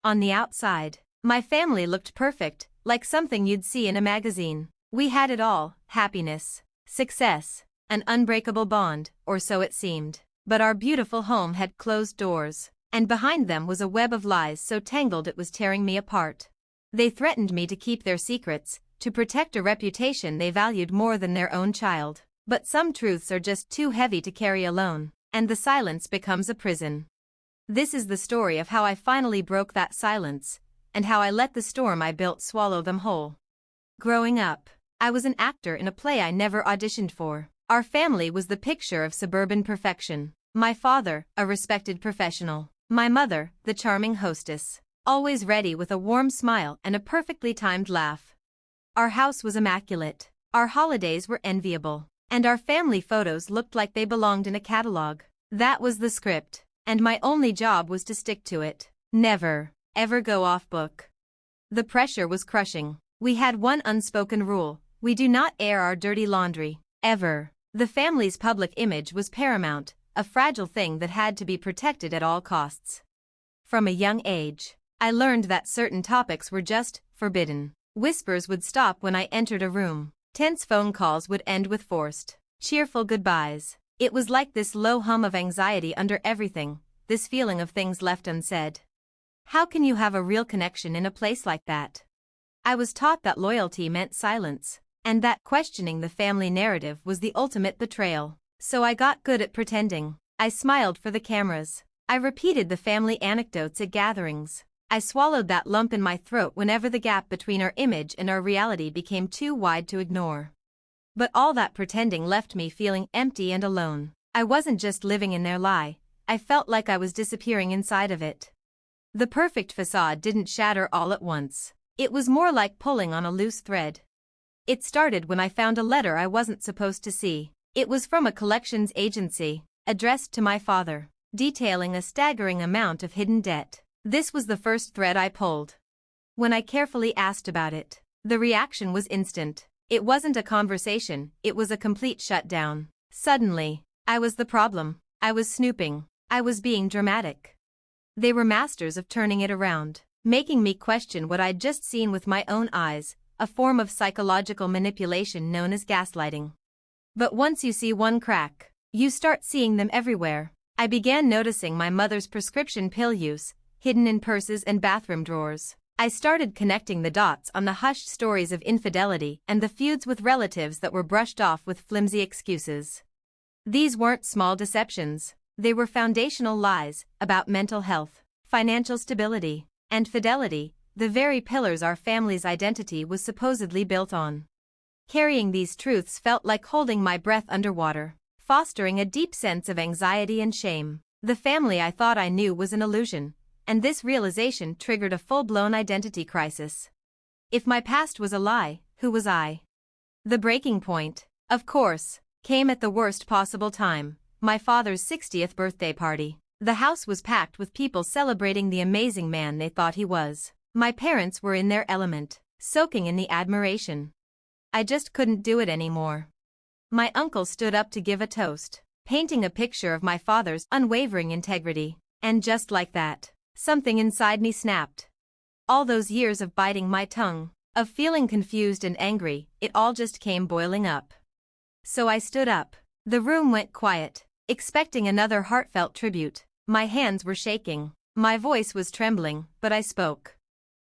On the outside, my family looked perfect, like something you'd see in a magazine. We had it all: happiness, success, an unbreakable bond, or so it seemed. But our beautiful home had closed doors, and behind them was a web of lies so tangled it was tearing me apart. They threatened me to keep their secrets, to protect a reputation they valued more than their own child. But some truths are just too heavy to carry alone, and the silence becomes a prison. This is the story of how I finally broke that silence, and how I let the storm I built swallow them whole. Growing up, I was an actor in a play I never auditioned for. Our family was the picture of suburban perfection. My father, a respected professional. My mother, the charming hostess, always ready with a warm smile and a perfectly timed laugh. Our house was immaculate. Our holidays were enviable. And our family photos looked like they belonged in a catalog. That was the script, and my only job was to stick to it. Never, ever go off book. The pressure was crushing. We had one unspoken rule: we do not air our dirty laundry, ever. The family's public image was paramount, a fragile thing that had to be protected at all costs. From a young age, I learned that certain topics were just forbidden. Whispers would stop when I entered a room. Tense phone calls would end with forced, cheerful goodbyes. It was like this low hum of anxiety under everything, this feeling of things left unsaid. How can you have a real connection in a place like that? I was taught that loyalty meant silence, and that questioning the family narrative was the ultimate betrayal. So I got good at pretending. I smiled for the cameras. I repeated the family anecdotes at gatherings. I swallowed that lump in my throat whenever the gap between our image and our reality became too wide to ignore. But all that pretending left me feeling empty and alone. I wasn't just living in their lie, I felt like I was disappearing inside of it. The perfect facade didn't shatter all at once. It was more like pulling on a loose thread. It started when I found a letter I wasn't supposed to see. It was from a collections agency, addressed to my father, detailing a staggering amount of hidden debt. This was the first thread I pulled. When I carefully asked about it, the reaction was instant. It wasn't a conversation, it was a complete shutdown. Suddenly, I was the problem. I was snooping. I was being dramatic. They were masters of turning it around, making me question what I'd just seen with my own eyes, a form of psychological manipulation known as gaslighting. But once you see one crack, you start seeing them everywhere. I began noticing my mother's prescription pill use, hidden in purses and bathroom drawers. I started connecting the dots on the hushed stories of infidelity and the feuds with relatives that were brushed off with flimsy excuses. These weren't small deceptions. They were foundational lies about mental health, financial stability, and fidelity, the very pillars our family's identity was supposedly built on. Carrying these truths felt like holding my breath underwater, fostering a deep sense of anxiety and shame. The family I thought I knew was an illusion, and this realization triggered a full-blown identity crisis. If my past was a lie, who was I? The breaking point, of course, came at the worst possible time: my father's 60th birthday party. The house was packed with people celebrating the amazing man they thought he was. My parents were in their element, soaking in the admiration. I just couldn't do it anymore. My uncle stood up to give a toast, painting a picture of my father's unwavering integrity. And just like that, something inside me snapped. All those years of biting my tongue, of feeling confused and angry, it all just came boiling up. So I stood up. The room went quiet, expecting another heartfelt tribute. My hands were shaking. My voice was trembling, but I spoke.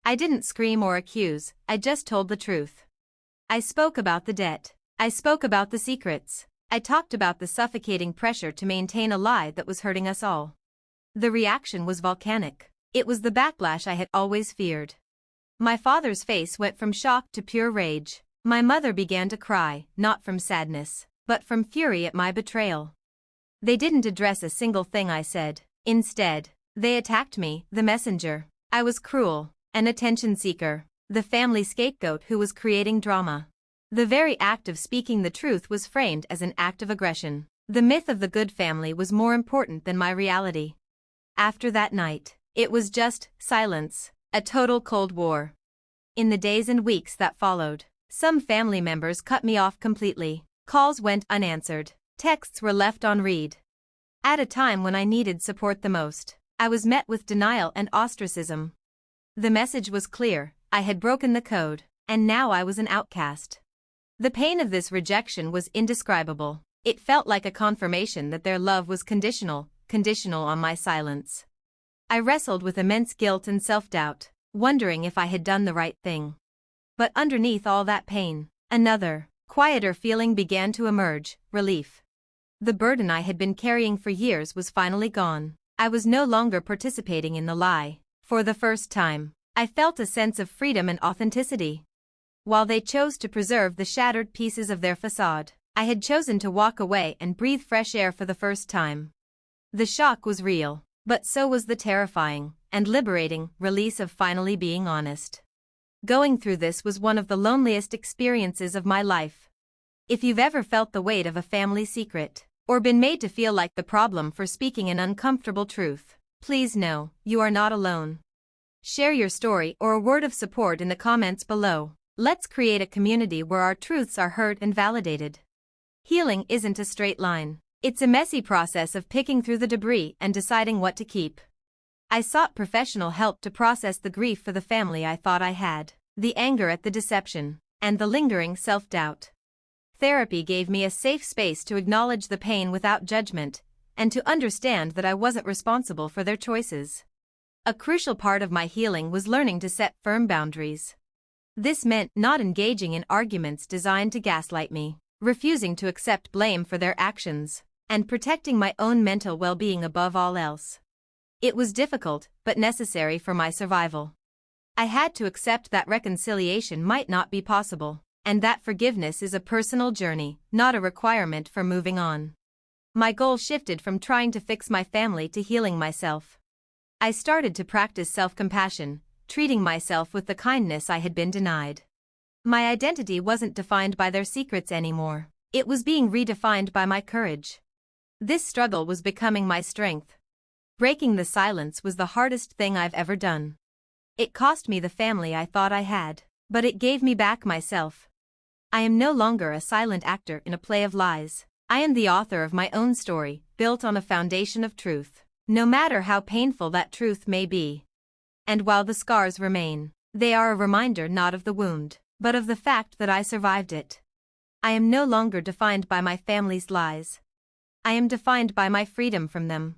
I didn't scream or accuse, I just told the truth. I spoke about the debt. I spoke about the secrets. I talked about the suffocating pressure to maintain a lie that was hurting us all. The reaction was volcanic. It was the backlash I had always feared. My father's face went from shock to pure rage. My mother began to cry, not from sadness, but from fury at my betrayal. They didn't address a single thing I said. Instead, they attacked me, the messenger. I was cruel, an attention seeker, the family scapegoat who was creating drama. The very act of speaking the truth was framed as an act of aggression. The myth of the good family was more important than my reality. After that night, it was just silence, a total Cold War. In the days and weeks that followed, some family members cut me off completely. Calls went unanswered. Texts were left on read. At a time when I needed support the most, I was met with denial and ostracism. The message was clear: I had broken the code, and now I was an outcast. The pain of this rejection was indescribable. It felt like a confirmation that their love was conditional on my silence. I wrestled with immense guilt and self-doubt, wondering if I had done the right thing. But underneath all that pain, another, quieter feeling began to emerge: relief. The burden I had been carrying for years was finally gone. I was no longer participating in the lie. For the first time, I felt a sense of freedom and authenticity. While they chose to preserve the shattered pieces of their facade, I had chosen to walk away and breathe fresh air for the first time. The shock was real, but so was the terrifying and liberating release of finally being honest. Going through this was one of the loneliest experiences of my life. If you've ever felt the weight of a family secret, or been made to feel like the problem for speaking an uncomfortable truth, please know, you are not alone. Share your story or a word of support in the comments below. Let's create a community where our truths are heard and validated. Healing isn't a straight line. It's a messy process of picking through the debris and deciding what to keep. I sought professional help to process the grief for the family I thought I had, the anger at the deception, and the lingering self-doubt. Therapy gave me a safe space to acknowledge the pain without judgment, and to understand that I wasn't responsible for their choices. A crucial part of my healing was learning to set firm boundaries. This meant not engaging in arguments designed to gaslight me, refusing to accept blame for their actions, and protecting my own mental well-being above all else. It was difficult, but necessary for my survival. I had to accept that reconciliation might not be possible, and that forgiveness is a personal journey, not a requirement for moving on. My goal shifted from trying to fix my family to healing myself. I started to practice self-compassion, treating myself with the kindness I had been denied. My identity wasn't defined by their secrets anymore. It was being redefined by my courage. This struggle was becoming my strength. Breaking the silence was the hardest thing I've ever done. It cost me the family I thought I had, but it gave me back myself. I am no longer a silent actor in a play of lies. I am the author of my own story, built on a foundation of truth, no matter how painful that truth may be. And while the scars remain, they are a reminder not of the wound, but of the fact that I survived it. I am no longer defined by my family's lies. I am defined by my freedom from them.